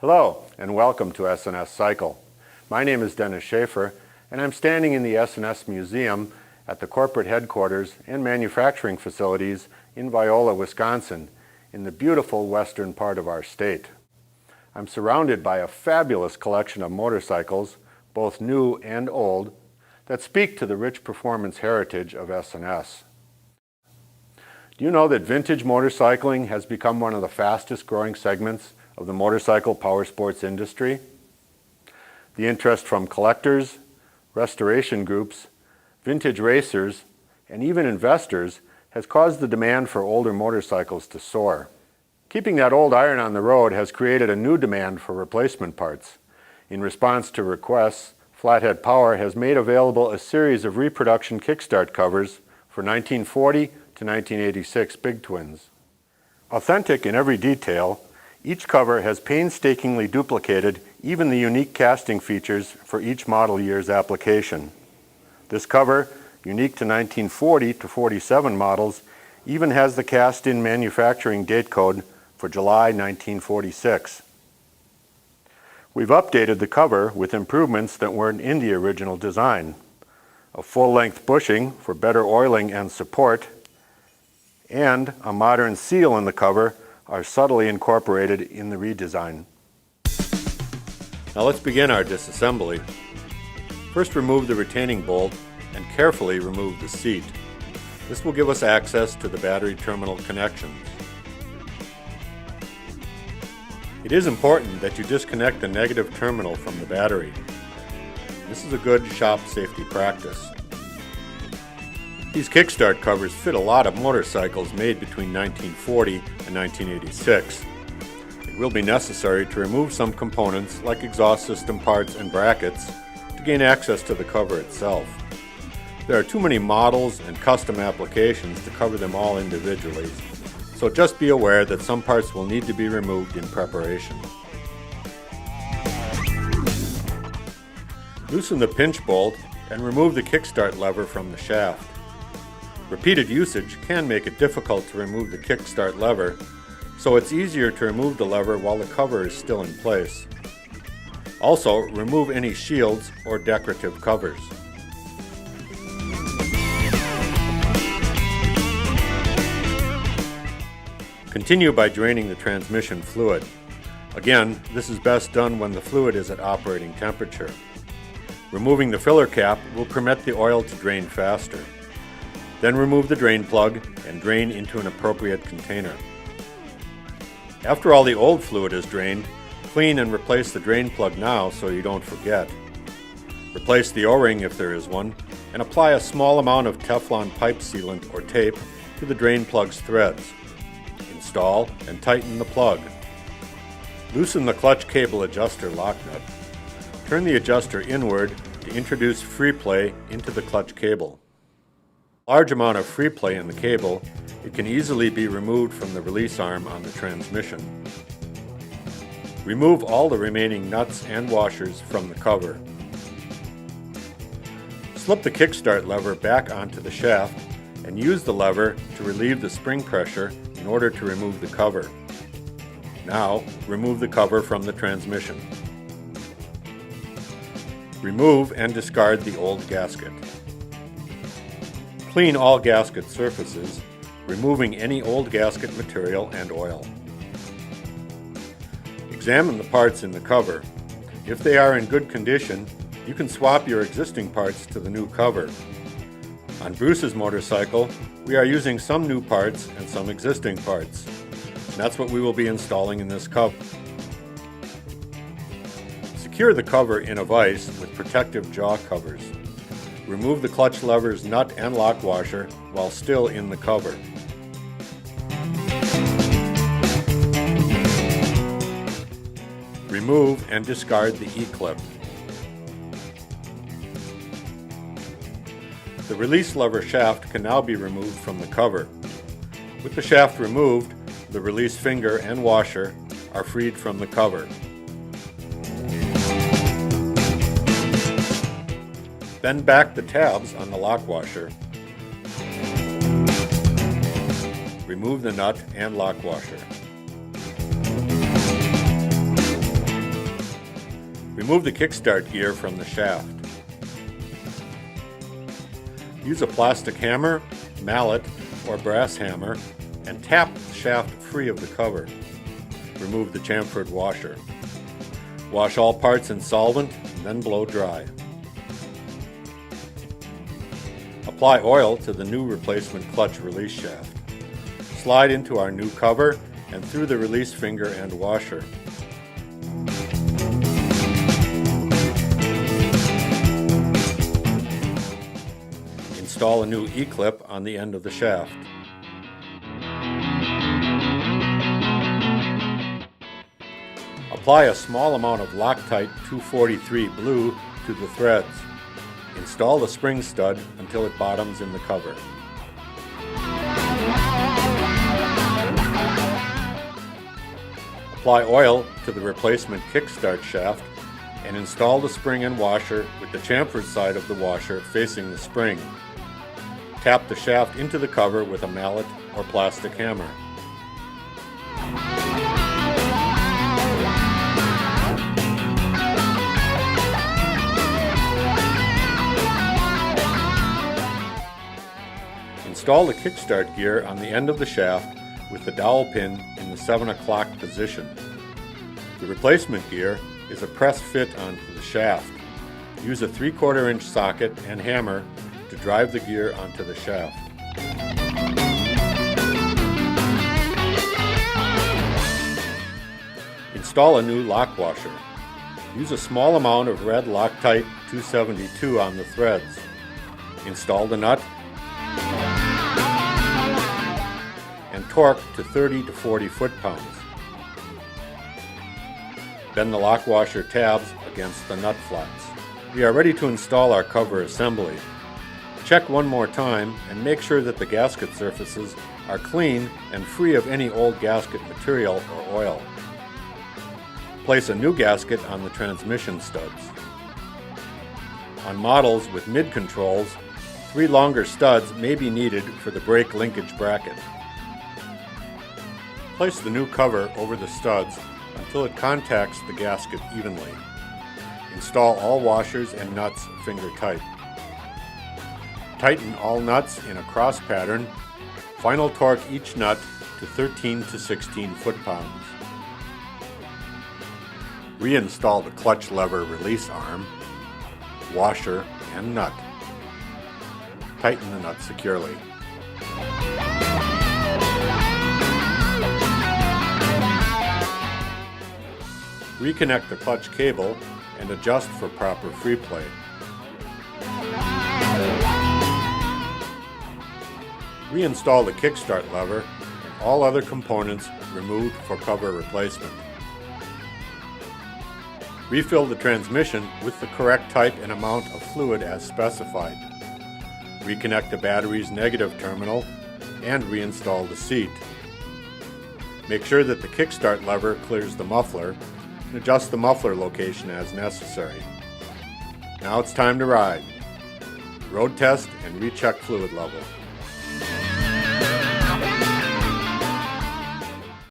Hello and welcome to S&S Cycle. My name is Dennis Schaefer and I'm standing in the S&S Museum at the corporate headquarters and manufacturing facilities in Viola, Wisconsin, in the beautiful western part of our state. I'm surrounded by a fabulous collection of motorcycles, both new and old, that speak to the rich performance heritage of S&S. Do you know that vintage motorcycling has become one of the fastest growing segments of the motorcycle powersports industry? The interest from collectors, restoration groups, vintage racers, and even investors has caused the demand for older motorcycles to soar. Keeping that old iron on the road has created a new demand for replacement parts. In response to requests, Flathead Power has made available a series of reproduction kickstart covers for 1940 to 1986 Big Twins. Authentic in every detail, each cover has painstakingly duplicated even the unique casting features for each model year's application. This cover, unique to 1940 to 47 models, even has the cast-in manufacturing date code for July 1946. We've updated the cover with improvements that weren't in the original design. A full-length bushing for better oiling and support, and a modern seal in the cover are subtly incorporated in the redesign. Now let's begin our disassembly. First, remove the retaining bolt and carefully remove the seat. This will give us access to the battery terminal connections. It is important that you disconnect the negative terminal from the battery. This is a good shop safety practice. These kickstart covers fit a lot of motorcycles made between 1940 and 1986. It will be necessary to remove some components like exhaust system parts and brackets to gain access to the cover itself. There are too many models and custom applications to cover them all individually, so just be aware that some parts will need to be removed in preparation. Loosen the pinch bolt and remove the kickstart lever from the shaft. Repeated usage can make it difficult to remove the kickstart lever, so it's easier to remove the lever while the cover is still in place. Also, remove any shields or decorative covers. Continue by draining the transmission fluid. Again, this is best done when the fluid is at operating temperature. Removing the filler cap will permit the oil to drain faster. Then remove the drain plug and drain into an appropriate container. After all the old fluid is drained, clean and replace the drain plug now so you don't forget. Replace the O-ring if there is one, and apply a small amount of Teflon pipe sealant or tape to the drain plug's threads. Install and tighten the plug. Loosen the clutch cable adjuster lock nut. Turn the adjuster inward to introduce free play into the clutch cable. Large amount of free play in the cable, it can easily be removed from the release arm on the transmission. Remove all the remaining nuts and washers from the cover. Slip the kickstart lever back onto the shaft and use the lever to relieve the spring pressure in order to remove the cover. Now, remove the cover from the transmission. Remove and discard the old gasket. Clean all gasket surfaces, removing any old gasket material and oil. Examine the parts in the cover. If they are in good condition, you can swap your existing parts to the new cover. On Bruce's motorcycle, we are using some new parts and some existing parts. And that's what we will be installing in this cover. Secure the cover in a vise with protective jaw covers. Remove the clutch lever's nut and lock washer while still in the cover. Remove and discard the E-clip. The release lever shaft can now be removed from the cover. With the shaft removed, the release finger and washer are freed from the cover. Bend back the tabs on the lock washer. Remove the nut and lock washer. Remove the kickstart gear from the shaft. Use a plastic hammer, mallet, or brass hammer and tap the shaft free of the cover. Remove the chamfered washer. Wash all parts in solvent and then blow dry. Apply oil to the new replacement clutch release shaft. Slide into our new cover and through the release finger and washer. Install a new E-clip on the end of the shaft. Apply a small amount of Loctite 243 blue to the threads. Install the spring stud until it bottoms in the cover. Apply oil to the replacement kickstart shaft and install the spring and washer with the chamfered side of the washer facing the spring. Tap the shaft into the cover with a mallet or plastic hammer. Install the kickstart gear on the end of the shaft with the dowel pin in the 7 o'clock position. The replacement gear is a press fit onto the shaft. Use a 3/4 inch socket and hammer to drive the gear onto the shaft. Install a new lock washer. Use a small amount of red Loctite 272 on the threads. Install the nut and torque to 30 to 40 foot-pounds. Bend the lock washer tabs against the nut flats. We are ready to install our cover assembly. Check one more time and make sure that the gasket surfaces are clean and free of any old gasket material or oil. Place a new gasket on the transmission studs. On models with mid-controls, 3 longer studs may be needed for the brake linkage bracket. Place the new cover over the studs until it contacts the gasket evenly. Install all washers and nuts finger tight. Tighten all nuts in a cross pattern. Final torque each nut to 13 to 16 foot-pounds. Reinstall the clutch lever release arm, washer, and nut. Tighten the nut securely. Reconnect the clutch cable and adjust for proper free play. Reinstall the kickstart lever and all other components removed for cover replacement. Refill the transmission with the correct type and amount of fluid as specified. Reconnect the battery's negative terminal and reinstall the seat. Make sure that the kickstart lever clears the muffler and adjust the muffler location as necessary. Now it's time to ride. Road test and recheck fluid level.